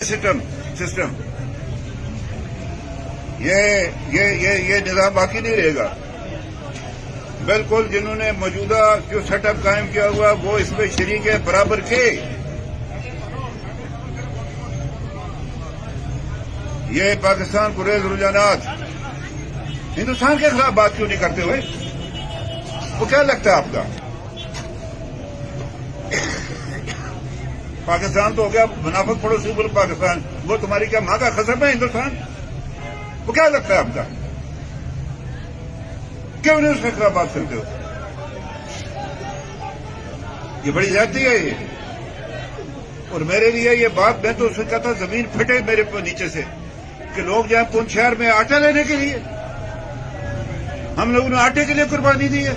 System یہ نظام باقی نہیں رہے گا. بالکل جنہوں نے موجودہ جو سیٹ اپ قائم کیا ہوا وہ اس میں شریک ہے برابر کے. یہ پاکستان کو ریز رجحانات ہندوستان کے خلاف بات کیوں نہیں کرتے ہوئے؟ وہ کیا لگتا ہے آپ کا؟ پاکستان تو ہو گیا منافق پڑوسی ملک پاکستان، وہ تمہاری کیا ماں کا خصم ہے ہندوستان؟ وہ کیا لگتا ہے آپ کا؟ کیوں نہیں اس کے خلاف بات کرتے ہو؟ یہ بڑی زیادتی ہے یہ. اور میرے لیے یہ بات، میں تو اس سے کہتا زمین پھٹے میرے نیچے سے کہ لوگ جائیں پونچھ شہر میں آٹا لینے کے لیے. ہم لوگوں نے آٹے کے لیے قربانی دی ہے.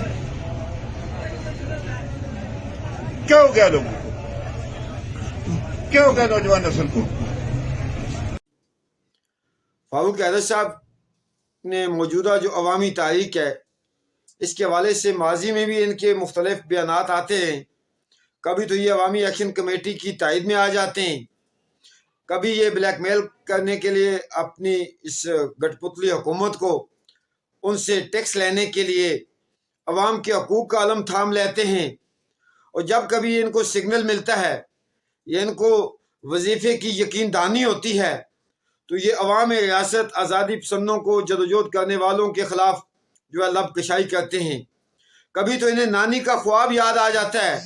کیا ہو گیا لوگوں کو؟ کیا ہو گیا نوجوان نسل کو؟ فاروق حیدر صاحب نے موجودہ جو عوامی تحریک ہے اس کے حوالے سے ماضی میں بھی ان کے مختلف بیانات آتے ہیں. کبھی تو یہ عوامی ایکشن کمیٹی کی تائید میں آ جاتے ہیں، کبھی یہ بلیک میل کرنے کے لیے اپنی اس گٹ پتلی حکومت کو ان سے ٹیکس لینے کے لیے عوام کے حقوق کا علم تھام لیتے ہیں. اور جب کبھی ان کو سگنل ملتا ہے یا ان کو وظیفے کی یقین دہانی ہوتی ہے تو یہ عوام ریاست آزادی پسندوں کو جدوجہد کرنے والوں کے خلاف جو ہے لب کشائی کرتے ہیں. کبھی تو انہیں نانی کا خواب یاد آ جاتا ہے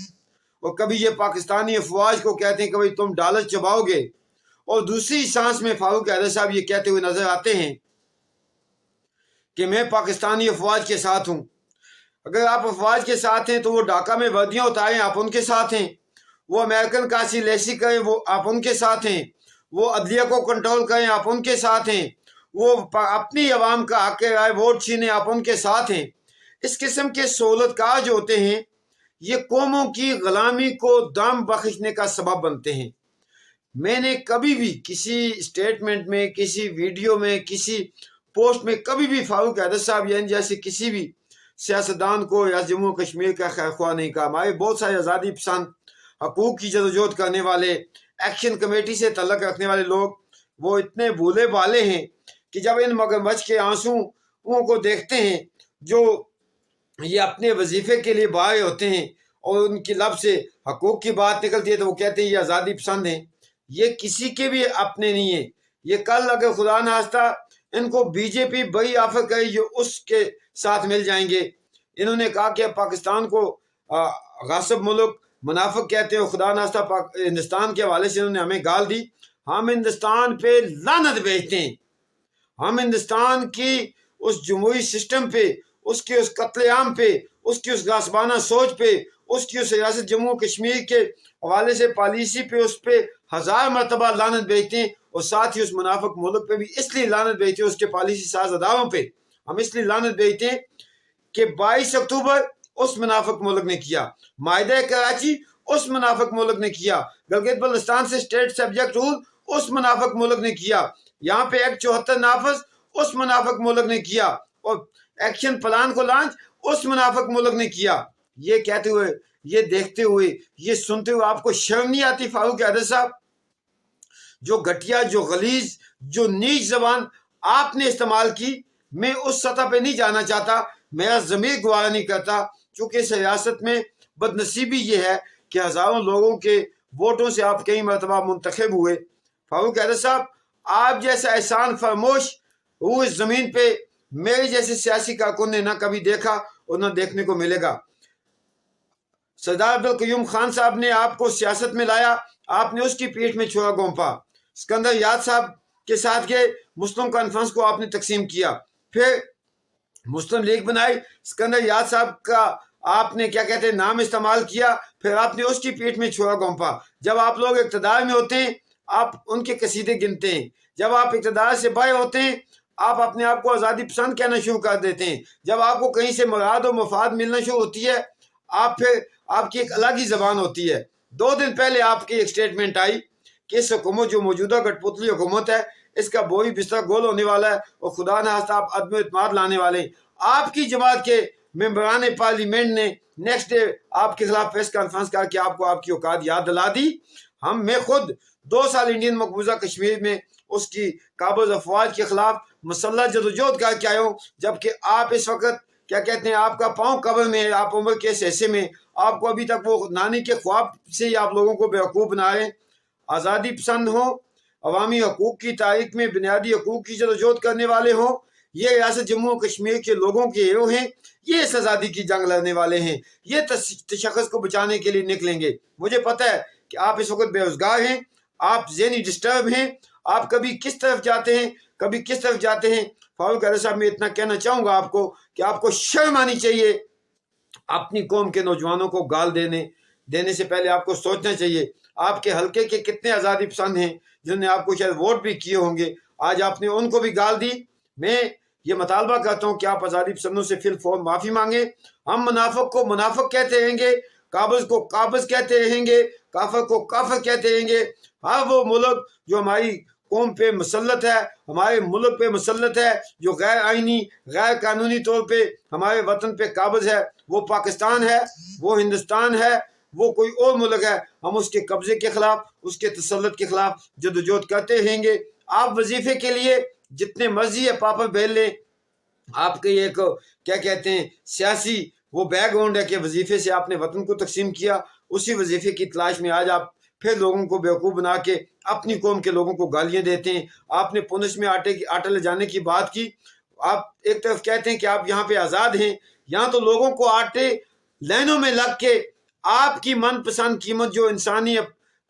اور کبھی یہ پاکستانی افواج کو کہتے ہیں کہ بھائی تم ڈالر چباؤ گے، اور دوسری سانس میں فاروق حیدر صاحب یہ کہتے ہوئے نظر آتے ہیں کہ میں پاکستانی افواج کے ساتھ ہوں. اگر آپ افواج کے ساتھ ہیں تو وہ ڈھاکہ میں وردیاں اتاریں، آپ ان کے ساتھ ہیں. وہ امریکن کاسی لیسی کریں، وہ آپ ان کے ساتھ ہیں. وہ عدلیہ کو کنٹرول کریں، آپ ان کے ساتھ ہیں. وہ اپنی عوام کا حق رائے ووٹ چھینیں، آپ ان کے ساتھ ہیں. اس قسم کے سہولت کار جو ہوتے ہیں یہ قوموں کی غلامی کو دام بخشنے کا سبب بنتے ہیں. میں نے کبھی بھی کسی اسٹیٹمنٹ میں، کسی ویڈیو میں، کسی پوسٹ میں کبھی بھی فاروق حیدر صاحب یا ان جیسے کسی بھی سیاستدان کو یا جموں کشمیر کا خیر خواہ نہیں کہا. ہمارے بہت سارے آزادی پسند، حقوق کی جدوجہد کرنے والے، ایکشن کمیٹی سے تعلق رکھنے والے لوگ وہ اتنے بھولے بالے ہیں کہ جب ان مگرمچھ کے آنسوؤں کو دیکھتے ہیں جو یہ اپنے وظیفے کے لیے باہر ہوتے ہیں اور ان کی لب سے حقوق کی بات نکلتی ہے تو وہ کہتے ہیں یہ آزادی پسند ہیں. یہ کسی کے بھی اپنے نہیں ہیں. یہ کل اگر خدا نخواستہ ان کو بی جے پی بڑی آفر کرے جو اس کے ساتھ مل جائیں گے. انہوں نے کہا کہ پاکستان کو غاصب ملک، منافق کہتے ہیں. خدا نخواستہ ہندوستان کے حوالے سے انہوں نے ہمیں گال دی. ہم ہندوستان پہ لعنت بھیجتے ہیں. ہم ہندوستان کی اس جمہوری سسٹم پہ، اس کے اس قتل عام پہ، اس کی اس غاصبانہ سوچ پہ، اس کی اس ریاست جموں کشمیر کے حوالے سے پالیسی پہ، اس پہ 1000 مرتبہ لعنت بھیجتے ہیں. اور ساتھ ہی اس منافق ملک پہ بھی اس لیے لعنت بھیجتے ہیں، اس کے پالیسی ساز اداروں پہ ہم اس لیے لعنت بھیجتے ہیں کہ 22 اکتوبر اس منافق ملک نے کیا، معاہدہ کراچی اس منافق ملک نے کیا، گلگت بلتستان سے اسٹیٹ سبجیکٹ رول اس منافق ملک نے کیا، یہاں پہ ایکٹ 74 نافذ اس منافق ملک نے کیا، اور ایکشن پلان کو لانچ اس منافق ملک نے کیا. یہ کہتے ہوئے، یہ دیکھتے ہوئے، یہ سنتے ہوئے آپ کو شرم نہیں آتی فاروق حیدر صاحب؟ جو گھٹیا، جو غلیظ، جو نیچ زبان آپ نے استعمال کی، میں اس سطح پہ نہیں جانا چاہتا. میرا ضمیر گوارا نہیں کرتا، چونکہ اس ریاست میں بدنصیبی یہ ہے کہ ہزاروں لوگوں کے ووٹوں سے آپ کئی مرتبہ منتخب ہوئے. فاروق حیدر صاحب، آپ جیسا احسان فرموش وہ اس زمین پہ میرے جیسے سیاسی کارکن نے نہ کبھی دیکھا اور نہ دیکھنے کو ملے گا. سردار عبدالقیوم خان صاحب نے آپ کو سیاست میں لایا، آپ نے اس کی پیٹھ میں چھوڑا گونپا. سکندر یاد صاحب کے ساتھ گئے، مسلم کانفرنس کو آپ نے تقسیم کیا، پھر مسلم لیگ بنائی. سکندر یاد صاحب کا آپ نے کیا کہتے ہیں نام استعمال کیا، پھر آپ نے اس کی پیٹھ میں چھوڑا گونپا. جب آپ لوگ اقتدار میں ہوتے ہیں آپ ان کے قصیدے گنتے ہیں، جب آپ اقتدار سے باہر ہوتے ہیں آپ اپنے آپ کو آزادی پسند کہنا شروع کر دیتے ہیں. جب آپ کو کہیں سے مراد و مفاد ملنا شروع ہوتی ہے آپ کی ایک الگ ہی زبان ہوتی ہے. 2 دن پہلے آپ کی ایک سٹیٹمنٹ آئی کہ اس حکومت جو موجودہ گٹ پتلی حکومت ہے اس کا بوئی بستر گول ہونے والا ہے اور خدا نخواستہ آپ عدم اعتماد لانے والے ہیں. آپ کی جماعت کے ممبران پارلیمنٹ نے نیکسٹ ڈے آپ کے خلاف پریس کانفرنس کر کے آپ کو آپ کی اوقات یاد دلا دی. میں خود 2 سال انڈین مقبوضہ کشمیر میں اس کی قابض افواج کے خلاف مسلح جدوجہد کر کے آئے ہوں، جبکہ آپ اس وقت کیا کہتے ہیں آپ کا پاؤں قبر میں ہے، آپ عمر کے اس حصے میں، آپ کو ابھی تک وہ نانی کے خواب سے ہی آپ لوگوں کو بیوقوف بنا رہے ہیں۔ آزادی پسند ہوں، عوامی حقوق کی تاریخ میں بنیادی حقوق کی جدوجہد کرنے والے ہوں، یہ ریاست جموں و کشمیر کے لوگوں کے ہیرو ہیں، یہ اس آزادی کی جنگ لڑنے والے ہیں، یہ تشخص کو بچانے کے لیے نکلیں گے۔ مجھے پتہ ہے کہ آپ اس وقت بے روزگار ہیں، آپ ذہنی ڈسٹرب ہیں، آپ کبھی کس طرف جاتے ہیں کبھی کس طرف جاتے ہیں۔ فاروق حیدر صاحب، میں اتنا کہنا چاہوں گا آپ کو کہ آپ کو شرم آنی چاہیے۔ اپنی قوم کے نوجوانوں کو گال دینے سے پہلے آپ کو سوچنا چاہیے آپ کے حلقے کے کتنے آزادی پسند ہیں جنہوں نے آپ کو شاید ووٹ بھی کیے ہوں گے، آج آپ نے ان کو بھی گال دی۔ میں یہ مطالبہ کرتا ہوں کہ آپ آزادی پسندوں سے فی الفور معافی مانگیں۔ ہم منافق کو منافق کہتے رہیں گے، قابض کو قابض کہتے رہیں گے، کافر کو کافر کہتے رہیں گے۔ ہر وہ ملک جو ہماری قوم پہ مسلط ہے، ہمارے ملک پہ مسلط ہے، جو غیر آئینی غیر قانونی طور پہ ہمارے وطن پہ قابض ہے، وہ پاکستان ہے، وہ ہندوستان ہے، وہ کوئی اور ملک ہے، ہم اس کے قبضے کے خلاف، اس کے تسلط کے خلاف جدوجہد کرتے رہیں گے۔ آپ وظیفے کے لیے جتنے مرضی ہے پاپا بیل لیں، آپ کے ایک کیا کہتے ہیں سیاسی وہ بیک گراؤنڈ ہے کہ وظیفے سے آپ نے وطن کو تقسیم کیا، اسی وظیفے کی تلاش میں آج آپ پھر لوگوں کو بیوقوف بنا کے اپنی قوم کے لوگوں کو گالیاں دیتے ہیں۔ آپ نے پونچھ میں آٹا لے جانے کی بات کی، آپ ایک طرف کہتے ہیں کہ آپ یہاں پہ آزاد ہیں، یہاں تو لوگوں کو آٹے لائنوں میں لگ کے آپ کی من پسند قیمت جو انسانی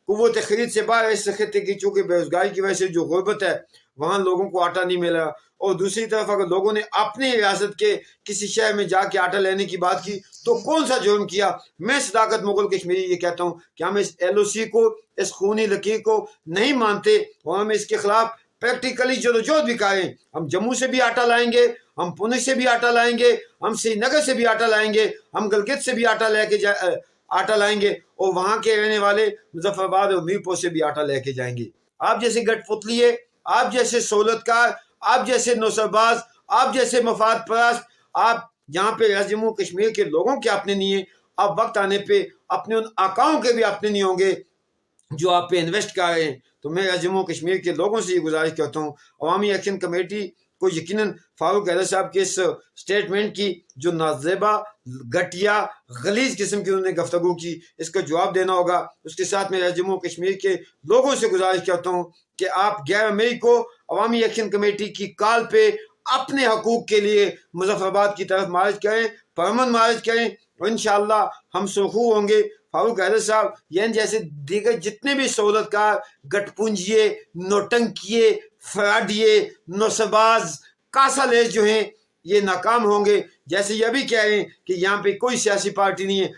قوت خرید سے باہر اس خطے کی چونکہ بے روزگاری کی وجہ سے جو غربت ہے وہاں لوگوں کو آٹا نہیں ملا، اور دوسری طرف اگر لوگوں نے اپنے ریاست کے کسی شہر میں جا کے آٹا لینے کی بات کی تو کون سا جرم کیا؟ میں صداقت مغل کشمیری یہ کہتا ہوں کہ ہم اس ایل او سی کو، اس خونی لکیر کو نہیں مانتے، اور ہم اس کے خلاف پریکٹیکلی جدوجہد بھی کریں۔ ہم جموں سے بھی آٹا لائیں گے، ہم پونے سے بھی آٹا لائیں گے، ہم سری نگر سے بھی آٹا لائیں گے، ہم گلگت سے بھی آٹا لائیں گے، اور وہاں کے رہنے والے مظفر آباد اور میرپور سے بھی آٹا لے کے جائیں گے۔ آپ جیسے گٹ پتلیے، آپ جیسے سہولت کار، آپ جیسے نوسرباز، آپ جیسے مفاد پرست، آپ یہاں پہ ریاست جموں کشمیر کے لوگوں کے اپنے نہیں ہیں، اب وقت آنے پہ اپنے ان آقاؤں کے بھی اپنے نہیں ہوں گے جو آپ پہ انویسٹ کر رہے ہیں۔ تو میں ریاست جموں کشمیر کے لوگوں سے یہ گزارش کرتا ہوں، عوامی ایکشن کمیٹی کو یقیناً فاروق حیدر صاحب کے اس سٹیٹمنٹ کی جو نازیبا گھٹیا غلیظ قسم کی انہوں نے گفتگو کی، اس کا جواب دینا ہوگا۔ اس کے ساتھ میں ریاست جموں کشمیر کے لوگوں سے گزارش کرتا ہوں کہ آپ 11 مئی کو عوامی ایکشن کمیٹی کی کال پہ اپنے حقوق کے لیے مظفر آباد کی طرف مارچ کریں، پرامن مارچ کریں، اور انشاءاللہ ہم سرخو ہوں گے۔ فاروق حیدر صاحب یعنی جیسے دیگر جتنے بھی سہولت کار گٹ پونجیے، نوٹنکیے، فراڈیے، نوسباز، کاسا لیس جو ہیں یہ ناکام ہوں گے۔ جیسے یہ بھی کہہ رہے ہیں کہ یہاں پہ کوئی سیاسی پارٹی نہیں ہے،